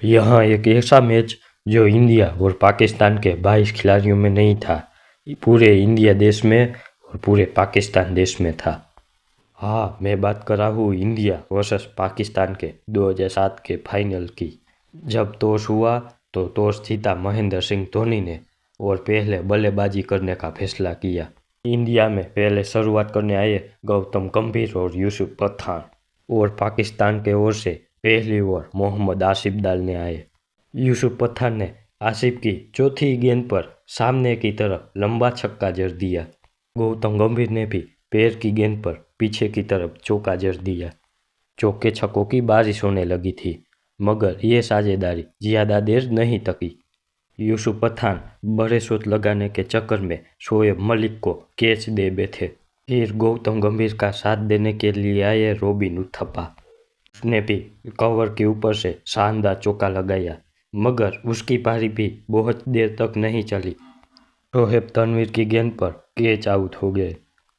यहाँ एक ऐसा मैच जो इंडिया और पाकिस्तान के 22 खिलाड़ियों में नहीं था, पूरे इंडिया देश में और पूरे पाकिस्तान देश में था। हाँ, मैं बात कर रहा हूँ इंडिया वर्सेस पाकिस्तान के 2007 के फाइनल की। जब टॉस हुआ तो टॉस जीता महेंद्र सिंह धोनी ने और पहले बल्लेबाजी करने का फैसला किया। इंडिया में पहले शुरुआत करने आए गौतम गंभीर और यूसुफ पठान और पाकिस्तान के ओर से पहली ओवर मोहम्मद आसिफ डालने आए। यूसुफ पठान ने आसिफ की चौथी गेंद पर सामने की तरफ लंबा छक्का जड़ दिया। गौतम गंभीर ने भी पैर की गेंद पर पीछे की तरफ चौका जड़ दिया। चौके छक्कों की बारिश होने लगी थी, मगर ये साझेदारी ज्यादा देर नहीं तकी। यूसुफ पठान बड़े शॉट लगाने के चक्कर में शोएब मलिक को कैच दे बैठे। फिर गौतम गंभीर का साथ देने के लिए आए रॉबिन उथप्पा। उसने भी कवर के ऊपर से शानदार चौका लगाया, मगर उसकी पारी भी बहुत देर तक नहीं चली। शोएब तनवीर की गेंद पर कैच आउट हो गए।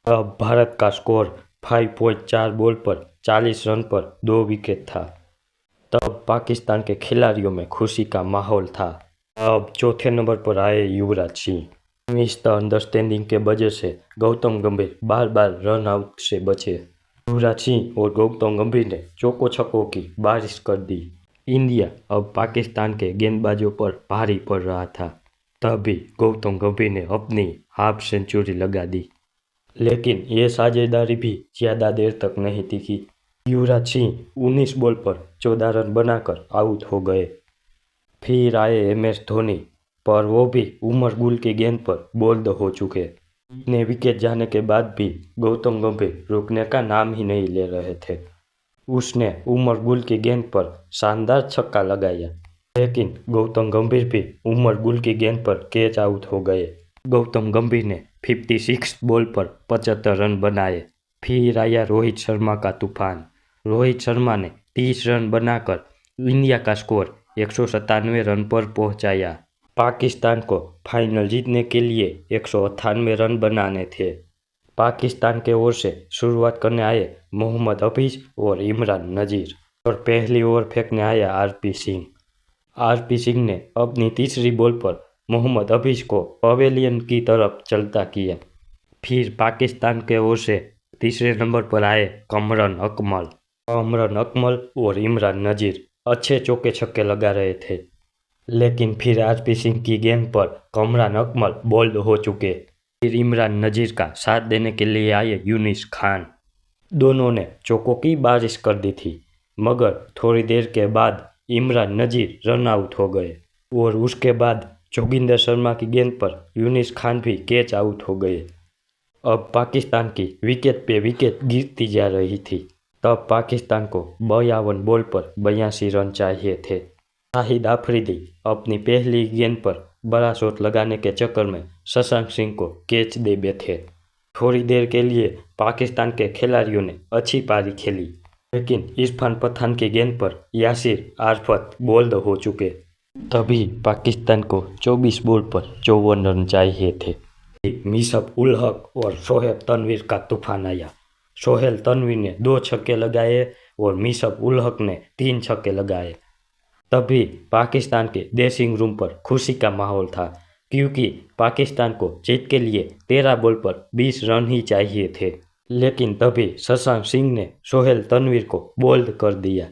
अब भारत का स्कोर 5.4 बॉल पर 40 रन पर 2 विकेट था। तब पाकिस्तान के खिलाड़ियों में खुशी का माहौल था। अब चौथे नंबर पर आए Yuvraj Singh. Miss the understanding के वजह से गौतम गंभीर बार बार रन आउट से बचे। युवराज सिंह और गौतम गंभीर ने चौकों छक्कों की बारिश कर दी। इंडिया अब पाकिस्तान के गेंदबाजों पर भारी पड़ रहा था। तभी गौतम गंभीर ने अपनी हाफ सेंचुरी लगा दी, लेकिन ये साझेदारी भी ज़्यादा देर तक नहीं टिकी। युवराज सिंह 19 बॉल पर 14 रन बनाकर आउट हो गए। फिर आए MS धोनी, पर वो भी उमर गुल की गेंद पर बोल्ड हो चुके। इतने विकेट जाने के बाद भी गौतम गंभीर रुकने का नाम ही नहीं ले रहे थे। उसने उमर गुल की गेंद पर शानदार छक्का लगाया, लेकिन गौतम गंभीर भी उमर गुल की गेंद पर कैच आउट हो गए। गौतम गंभीर ने 56 बॉल पर 75 रन बनाए। फिर आया रोहित शर्मा का तूफान। रोहित शर्मा ने 30 रन बनाकर इंडिया का स्कोर 197 रन पर पहुंचाया। पाकिस्तान को फाइनल जीतने के लिए 198 रन बनाने थे। पाकिस्तान के ओर से शुरुआत करने आए मोहम्मद हफीज और इमरान नजीर और पहली ओवर फेंकने आया RP सिंह ने अपनी तीसरी बॉल पर मोहम्मद हफीज को पवेलियन की तरफ चलता किया। फिर पाकिस्तान के ओर से तीसरे नंबर पर आए कमरन अकमल और इमरान नजीर अच्छे चौके छक्के लगा रहे थे, लेकिन फिर RP सिंह की गेंद पर कमरान अकमल बोल्ड हो चुके। फिर इमरान नजीर का साथ देने के लिए आए यूनिस खान। दोनों ने चौकों की बारिश कर दी थी, मगर थोड़ी देर के बाद इमरान नजीर रन आउट हो गए और उसके बाद जोगिंदर शर्मा की गेंद पर यूनिस खान भी कैच आउट हो गए। अब पाकिस्तान की विकेट पे विकेट गिरती जा रही थी। तब पाकिस्तान को 52 बॉल पर 82 रन चाहिए थे। शाहिद अफरीदी अपनी पहली गेंद पर बड़ा शॉट लगाने के चक्कर में शशांक सिंह को कैच दे बैठे। थोड़ी देर के लिए पाकिस्तान के खिलाड़ियों ने अच्छी पारी खेली, लेकिन इरफान पठान की गेंद पर यासिर अराफत बोल्ड हो चुके। तभी पाकिस्तान को 24 बॉल पर 54 रन चाहिए थे। मिसब उल हक और शोएब तनवीर का तूफान आया। सोहेल तनवीर ने 2 छक्के लगाए और मिसब उल हक ने 3 छक्के लगाए। तभी पाकिस्तान के ड्रेसिंग रूम पर खुशी का माहौल था, क्योंकि पाकिस्तान को जीत के लिए 13 बॉल पर 20 रन ही चाहिए थे। लेकिन तभी शशांक सिंह ने सोहेल तनवीर को बोल्ड कर दिया।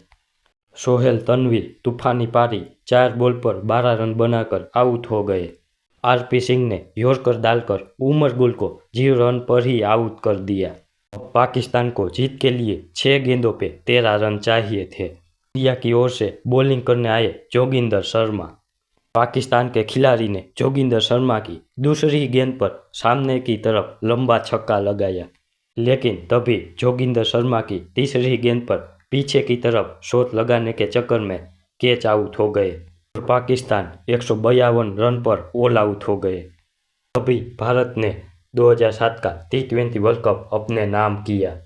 सोहेल तनवीर तूफानी पारी 4 बॉल पर 12 रन बनाकर आउट हो गए। RP सिंह ने यॉर्कर डालकर उमर गुल को 0 रन पर ही आउट कर दिया। पाकिस्तान को जीत के लिए 6 गेंदों पे 13 रन चाहिए थे। इंडिया की ओर से बॉलिंग करने आए जोगिंदर शर्मा। पाकिस्तान के खिलाड़ी ने जोगिंदर शर्मा की दूसरी गेंद पर सामने की तरफ लंबा छक्का लगाया, लेकिन तभी जोगिंदर शर्मा की तीसरी गेंद पर पीछे की तरफ शॉट लगाने के चक्कर में कैच आउट हो गए और पाकिस्तान 152 रन पर ऑल आउट हो गए। तभी भारत ने 2007 का T20 वर्ल्ड कप अपने नाम किया।